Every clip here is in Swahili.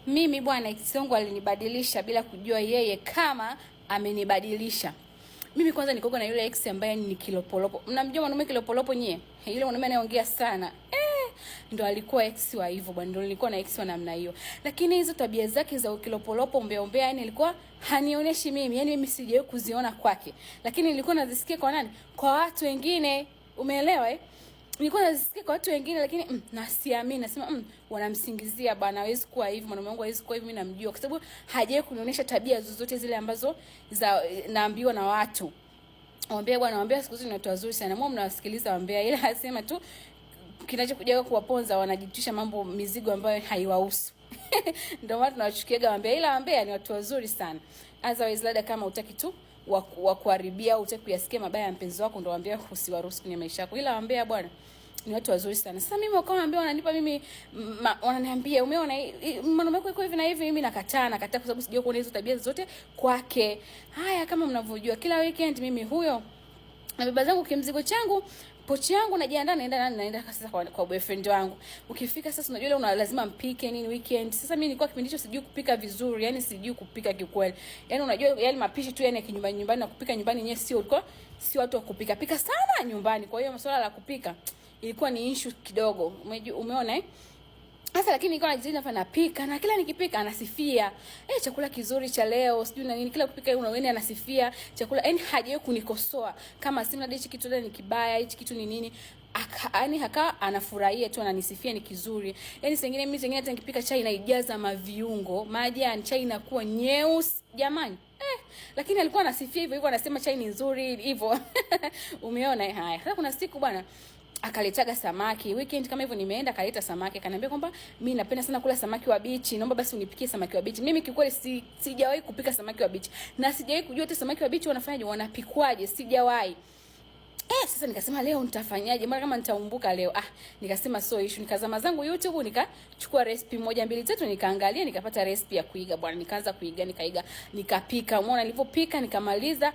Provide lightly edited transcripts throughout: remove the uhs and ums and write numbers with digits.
Mimi bwana ex wangu alinibadilisha bila kujua yeye kama amenibadilisha. Mimi kwanza nikoga na yule ex ambaye ni kilopolopo. Mnamjua mwanaume kilopolopo nyie? Yule mwanaume anayeongea sana. Ndo alikuwa ex wa hivyo bwana, ndo nilikuwa na ex wa namna hiyo. Lakini hizo tabia zake za kilopolopo ombea, yani alikuwa hanionyeshi mimi. Yani mimi sijawahi kuziona kwake. Lakini nilikuwa nazisikia kwa nani? Kwa watu wengine. Umeelewa nilikuwa nazisikia kwa watu wengine, lakini nasiamini, nasema wanamsingizia bwana, hawezi kuwa hivi, mwanaume wangu hawezi kuwa hivi, mimi namjua kwa sababu hajawahi kunionyesha tabia zozote zile ambazo naambiwa na watu. Waambia bwana, waambia siku hizi ni watu wazuri sana. Mimi mnawasikiliza waambia, ila hasema tu kinachokuja kuwaponza, wanajitisha mambo mizigo ambayo haiwahusu. Ndio maana tunawachukiaga waambia, ila waambia ni watu wazuri sana. Otherwise labda kama utaki tu wa kuharibia au utaki kuyasikia mabaya ya mpenzi wako, ndio waambia usiwaruhusu kwenye maisha yako. Ila waambia bwana ni watu wazuri sana. Sasa mimi wakawa waambia wananipa mimi wananiambia umeona mwanaume wako hivi na hivi, mimi nakataa kwa sababu sijui kuona hizo tabia zote kwake. Haya, kama mnavyojua kila weekend mimi huyo na baba zangu kimzigo changu pochi yangu najiandaa naenda sasa kwa boyfriend wangu. Ukifika sasa unajua ile lazima mpike nini weekend. Sasa mimi nilikuwa kipindi hicho sijui kupika vizuri, yani sijui kupika kikweli. Yani unajua yale mapishi tu yani kinyumbani na kupika nyumbani yenyewe sio watu wa kupika sana nyumbani. Kwa hiyo masuala la kupika ilikuwa ni issue kidogo. Umeona Sasa lakini nilikuwa najitahidi hapa napika, na kila nikipika anasifia. Chakula kizuri cha leo, sijui na nini, kila kupika unaweni anasifia chakula. Yaani hajawahi kunikosoa kama sina hichi kitu ni kibaya, hichi kitu ni nini. Yaani haka anafurahia tu, ananisifia ni kizuri. Yaani mimi hata nikipika chai naijaza maviungo, majani, chai inakuwa nyeusi jamani. Lakini alikuwa anasifia hivyo anasema chai ni nzuri hivyo. Umeona haya. Sasa kuna siku bwana akaletaga samaki weekend kama hivyo, nimeenda akaleta samaki, akaniambia kwamba mimi napenda sana kula samaki wa bichi, naomba basi unipikie samaki wa bichi. Mimi kikweli sijawahi kupika samaki wa bichi, na sijawahi kujua hata samaki wa bichi wanafanyaje, wanapikwaje, sijawahi. Sasa nikasema leo nitafanyaje, mara kama nitaumbuka leo. Nikasema so issue, nikazama zangu YouTube, nikachukua recipe 1 2 3 nikaangalia, nikapata recipe ya kuiga bwana, nikaanza kuiga, nikaiga, nikapika. Umeona nilipopika nikamaliza,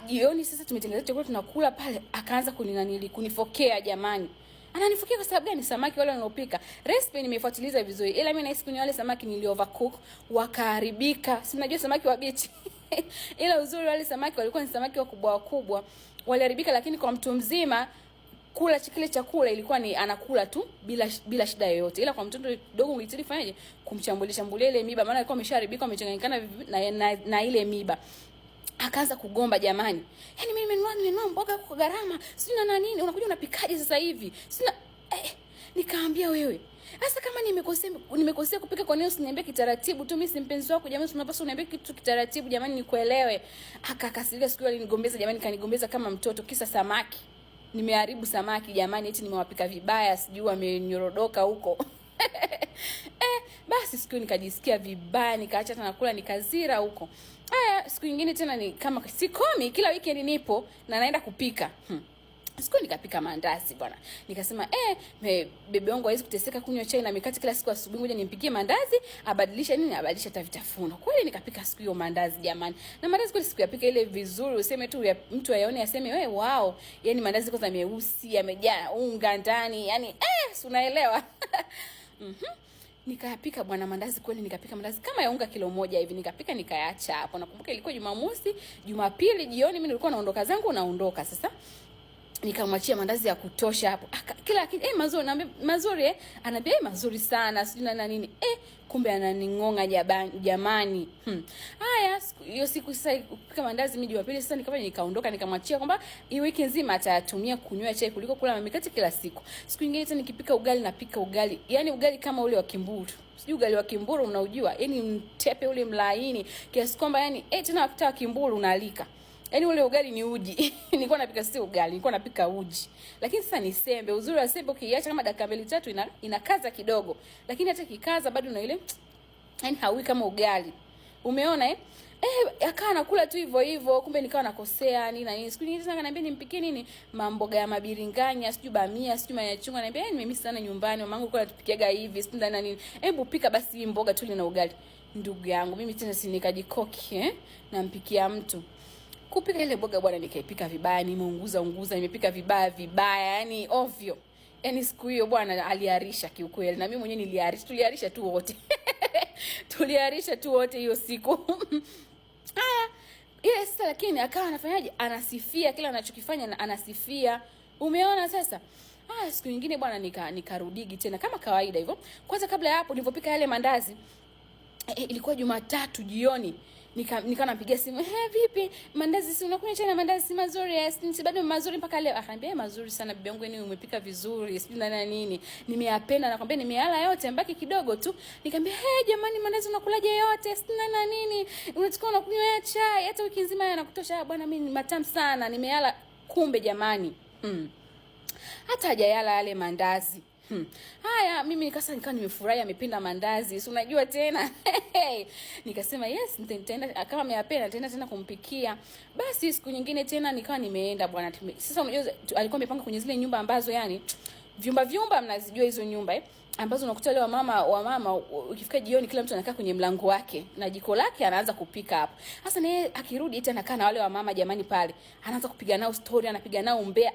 jioni sasa tumetengeneza chakula tunakula pale, akaanza kunifokea jamani. Ananifokea kwa sababu gani? Samaki wale wanaopika recipe nimefuatiliza vizuri, ila mimi nahisi kwenye wale samaki overcook wakaharibika. Si najua samaki wa bichi. Ila uzuri wale samaki walikuwa ni samaki wakubwa waliharibika, lakini kwa mtu mzima kula kile chakula ilikuwa ni anakula tu bila shida yoyote. Ila kwa mtoto mdogo ungetaka fanyaje? Kumchambulia ile miba, maana alikuwa ameshaharibika, amechanganyikana na ile miba. Akaanza kugomba jamani. Yaani mimi nimenunua mboga kwa gharama, sina na nini, unakuja unapikaje sasa hivi? Sina nikaambia wewe, sasa kama nimekosea kupika, kwa nini usiniambie kitaratibu tu? Mimi si mpenzi wako jamani, unapaswa uniambie kitu kitaratibu jamani, nikuelewe. Akakasirika siku ile, alinigombeza jamani, kanigombeza kama mtoto kisa samaki. Nimeharibu samaki jamani, eti nimewapika vibaya, sijui amenyorodoka huko. Basi siku nikajisikia vibaya, nikaacha tena kula, nikazira huko. Siku nyingine tena ni kama sikomi, kila weekend nipo na naenda kupika. Siku nikapika mandazi bwana. Nikasema bebe wangu hawezi kuteseka kunywa chai na mikate kila siku asubuhi, ngoja nimpikie mandazi, abadilisha hata vitafuno. Kweli nikapika siku hiyo mandazi jamani. Na mandazi kweli siku yapika ile vizuri, useme tu mtu ayaone aseme wow, yani mandazi kwanza meusi, yamejaa unga ndani, yani si unaelewa. Nikapika bwana mandazi kweli, nikapika mandazi kama ya unga kilo 1 hivi, nikapika nikaacha hapo. Nakumbuka ilikuwa Jumamosi, Jumapili jioni mimi nilikuwa naondoka sasa. Nikamwachia mandazi ya kutosha hapo. Kila kitu mazuri, naambia mazuri anaambia mazuri sana, sijui na nini. Kumbe ananingonga jamani. Haya, hiyo siku sasa kupika mandazi mimi Jumapili sasa nikaondoka, nikamwachia kwamba hii wiki nzima atatumia kunywa chai kuliko kula mikate kila siku. Siku nyingine tena nikipika ugali, napika ugali. Yaani ugali kama ule wa Kimburu. Sijui ugali wa Kimburu unaujua? Yaani mtepe ule mlaini kiasi kwamba yani tena wakati Kimburu unalika. Yaani ule ugali ni uji. Nilikuwa napika si ugali, nilikuwa napika uji. Lakini sasa ni sembe. Uzuri wa sembe ukiacha kama dakika 2 3 inakaza kidogo. Lakini hata kikaza bado una ile yaani haui kama ugali. Umeona akawa nakula tu hivyo, kumbe nikawa nakosea nini na nini. Siku nyingine akaniambia nimpikie nini? Mamboga ya mabiringanya, sijui bamia, sijui mayachunga. Ananiambia nimemisi sana nyumbani, mamangu alikuwa anatupikiaga hivi, sijui ndani na nini. Hebu pika basi hii mboga tu na ugali. Ndugu yangu, mimi tena si nikajikoki nampikia mtu. Kupika ile mboga bwana, nikaipika vibaya, nimeunguza, nimepika vibaya, yani ovyo. Yaani siku hiyo bwana aliarisha kiukweli, na mimi mwenyewe niliarisha, tuliarisha tu wote. Tuliarisha tu wote hiyo siku. Haya, ile sasa lakini akawa anafanyaje? Anasifia kila anachokifanya na anasifia. Umeona sasa? Siku nyingine bwana nikarudigi tena kama kawaida hivyo. Kwanza kabla ya hapo nilipopika yale mandazi, ilikuwa Jumatatu jioni. Nika napigia simu, vipi? Mandazi si unakunywa tena mandazi si mazuri? Si bado mazuri mpaka leo. Akaniambia mazuri sana bibi yangu, yani umepika vizuri. Sijui na nini. Nimeyapenda, nakwambia nimeala yote, mbaki kidogo tu. Nikamwambia, jamani mandazi unakulaje yote? Sina na nini. Unachukua unakunywa chai hata wiki nzima yanakutosha. Bwana mimi ni matamu sana. Nimeala kumbe jamani. Hata hajayala yale mandazi. Haya, mimi nikawa nimefurahi amependa mandazi. Si unajua tena. Nikasema yes, nitaenda kama ameyapenda nitaenda tena kumpikia. Basi siku nyingine tena nikawa nimeenda bwana. Sasa unajua alikuwa amepanga kwenye zile nyumba ambazo yani vyumba mnazijua hizo nyumba ambazo unakuta wale wamama ukifika jioni kila mtu anakaa kwenye mlango wake na jiko lake anaanza kupika hapo. Sasa na yeye akirudi tena anakaa na wale wamama jamani pale. Anaanza kupiga nao story, anapiga nao umbea.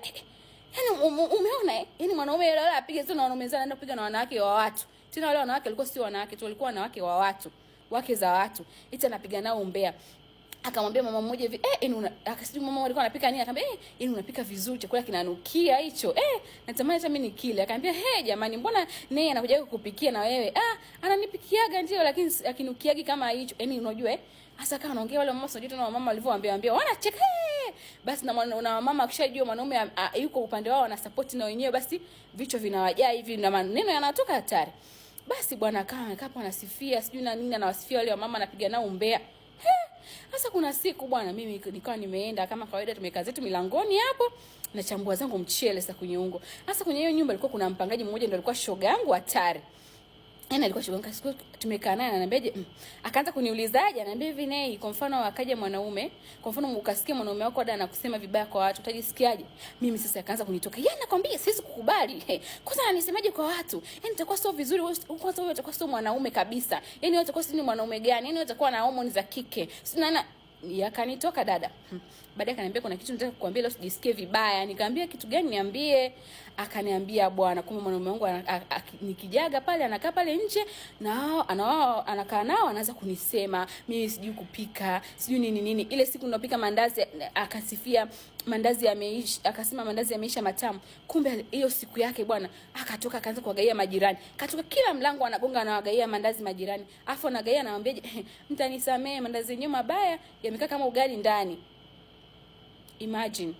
Yaani umeona yaani mwanaume yule apige tu na wanaume zao anaenda kupiga na wanawake wa watu. Tena wale wanawake walikuwa sio wanawake tu, walikuwa wanawake wa watu, wake za watu. Eti anapiga nao umbea. Akamwambia mama mmoja hivi, akasema mama alikuwa anapika nini? Akamwambia, unapika vizuri, chakula kinanukia hicho. Natamani hata mimi nikile. Akamwambia, jamani mbona naye anakuja kukupikia na wewe? Ananipikiaga ndio lakini akinukiagi kama hicho. Yaani unajua hasa kama anaongea wale mama sio tena mama walivyoambia wanacheka. Basi na mama akishajua mwanaume yuko upande wao na support na wenyewe, basi vichwa vinawajaa hivi na maneno yanatoka hatari. Basi bwana akawa anasifia sijui na nini, anawasifia wale mama anapiga nao umbea. Sasa kuna siku bwana mimi nikawa nimeenda kama kawaida, tumekaa zetu milangoni hapo na chambua zangu mchele sasa kwenye ungo. Sasa kwenye hiyo nyumba ilikuwa kuna mpangaji mmoja ndio alikuwa shoga yangu hatari. Alikuwa shoga yangu, siku tumekaa naye ananiambia akaanza kuniulizaje, ananiambia hivi nei, kwa mfano akaja mwanaume, kwa mfano ukasikia mwanaume wako dada anakusema vibaya kwa watu, utajisikiaje? Mimi sasa akaanza kunitoka, nakwambia siwezi kukubali. Kwanza anisemaje kwa watu? Itakuwa sio vizuri, kwanza wewe utakuwa sio mwanaume kabisa. Wewe utakuwa si mwanaume gani? Wewe utakuwa na homoni za kike. Sina yakanitoka dada. Baadaye akaniambia kuna kitu nataka kukuambia leo usijisikie vibaya. Nikamwambia kitu gani? Niambie. Akaniambia bwana, kumbe mwanaume wangu nikijaga pale anakaa pale nje na anakaa nao anaanza kunisema mimi sijui kupika, sijui nini. Ile siku ninapika mandazi akasifia mandazi yameisha, akasema mandazi yameisha matamu. Kumbe hiyo siku yake bwana akatoka akaanza kuwagaia majirani. Katoka kila mlango anagonga anawagaia mandazi majirani. Afu anagaia anamwambia mtanisamee mandazi yenyewe mabaya yamekaa kama ugali ndani. Imagine.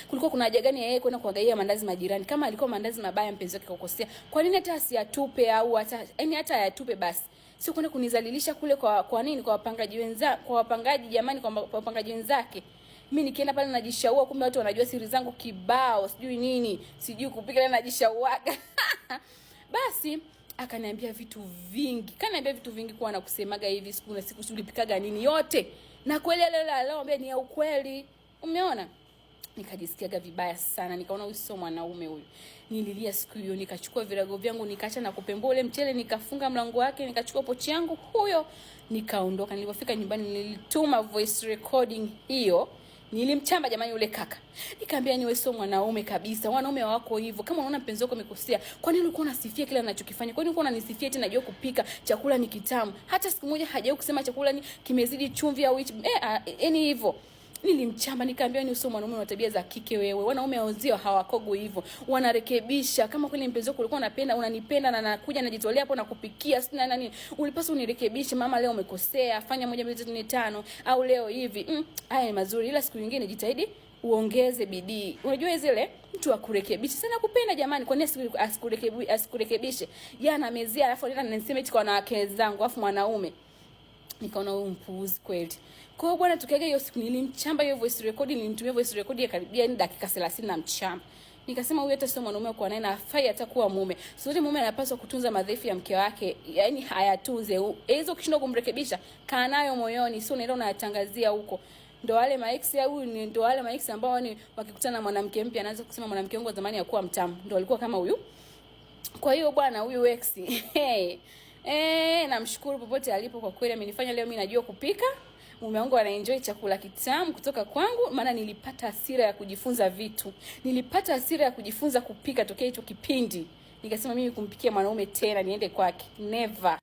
Kulikuwa kuna haja gani yeye kwenda kuwagaia mandazi majirani? Kama alikuwa mandazi mabaya mpenzi wake kukosea, kwa nini hata asiyatupe au hata ayatupe basi? Sio kwenda kunizalilisha kule kwa nini kwa wapangaji jamani, kwa wapangaji wenzake. Mimi nikienda pale najishaua, kumbe watu wanajua siri zangu kibao, sijui nini, sijui kupika na najishauaga. Basi akaniambia vitu vingi kwa na kusemaga hivi siku na siku ulipikaga nini yote. Na kweli leo ni ya ukweli. Umeona? Nikajisikiaga vibaya sana, nikaona huyu sio mwanaume huyu. Nililia siku hiyo, nikachukua virago vyangu nikaacha na kupembua ule mchele, nikafunga mlango wake, nikachukua pochi yangu huyo, nikaondoka. Nilipofika nyumbani nilituma voice recording hiyo. Nilimchamba jamani yule kaka. Nikamwambia ni wewe sio mwanaume kabisa. Wanaume wako hivyo. Kama unaona mpenzi wako amekosea, kwa nini ulikuwa unasifia kila anachokifanya? Kwa nini ulikuwa unanisifia eti najua kupika, chakula ni kitamu? Hata siku moja hajawahi kusema chakula ni kimezidi chumvi au yani hivyo. Nilimchamba nikamwambia ni usio mwanaume wa tabia za kike wewe. Wanaume wazio hawakogo hivyo. Wanarekebisha. Kama kweli mpenzi wako ulikuwa unanipenda na nakuja najitolea hapo na kupikia sina nani, ulipaswa unirekebishe, mama leo umekosea, fanya 1 2 3 4 5 au leo hivi. Haya mazuri, ila siku nyingine jitahidi uongeze bidii. Unajua zile mtu akurekebisha sana kupenda jamani, kwa nini asikurekebishe? Yana mezia alafu ananisema eti kwa wanawake zangu afu mwanaume. Nikaona huyu mpuuzi kweli. Kwa hiyo bwana tukaega hiyo siku nilimchamba hiyo voice record, nilimtumia voice record ya karibia dakika 30 na mchamba. Nikasema huyu hata sio mwanaume kwa naye na afai atakuwa mume. Sote mume anapaswa kutunza madhaifu ya mke wake, yani hayatunze. Hizo ukishindwa kumrekebisha, kaa nayo moyoni, sio unaenda unatangazia huko. Ndio wale maex au ndio wale maex ambao ni wakikutana na mwanamke mpya anaanza kusema mwanamke wangu wa zamani hakuwa mtamu. Ndio alikuwa kama huyu. Kwa hiyo bwana huyu ex namshukuru popote alipo, kwa kweli amenifanya leo mimi najua kupika. Mume wangu anaenjoy chakula kitamu kutoka kwangu, maana nilipata hasira ya kujifunza vitu. Nilipata hasira ya kujifunza kupika tokea hicho kipindi. Nikasema mimi kumpikia mwanaume tena niende kwake. Never.